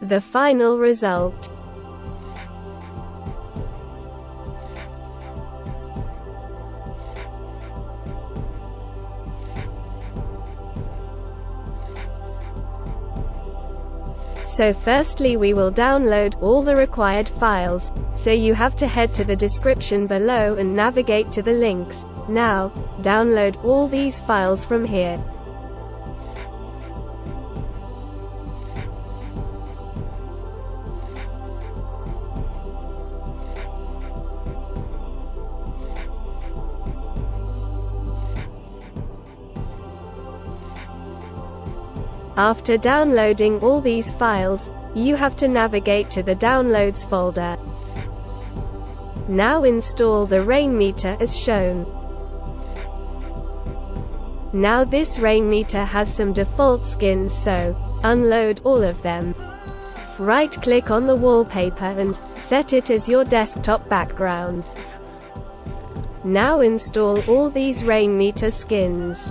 the final result. So firstly we will download all the required files, so you have to head to the description below and navigate to the links. Now, download all these files from here. After downloading all these files, you have to navigate to the Downloads folder. Now install the Rainmeter as shown. Now this Rainmeter has some default skins, so unload all of them. Right-click on the wallpaper and set it as your desktop background. Now install all these Rainmeter skins.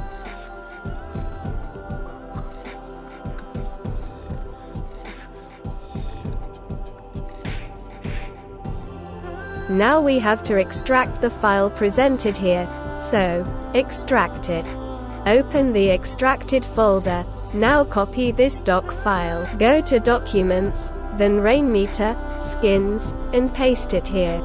Now we have to extract the file presented here, so extract it. Open the extracted folder. Now copy this doc file. Go to Documents, then Rainmeter, Skins, and paste it here.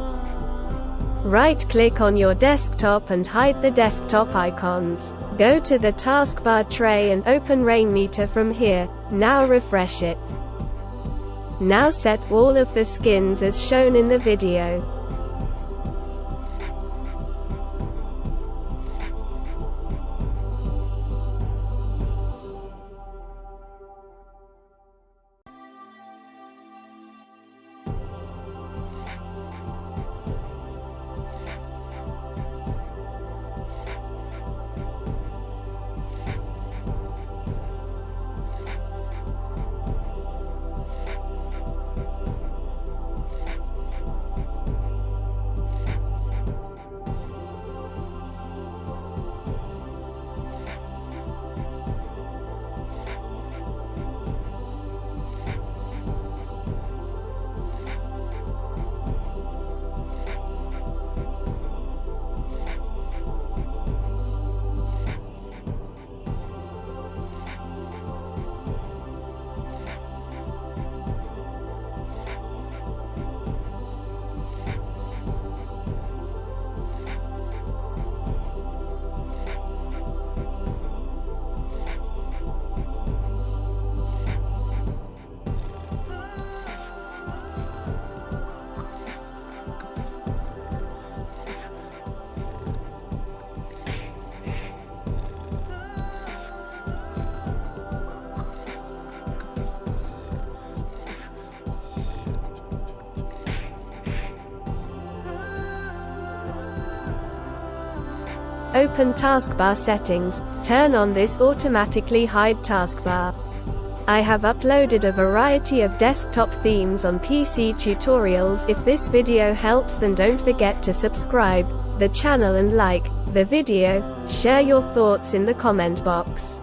Right-click on your desktop and hide the desktop icons. Go to the taskbar tray and open Rainmeter from here. Now refresh it. Now set all of the skins as shown in the video. Open Taskbar Settings, turn on this Automatically Hide Taskbar. I have uploaded a variety of desktop themes on PC tutorials. If this video helps, then don't forget to subscribe the channel and like the video. Share your thoughts in the comment box.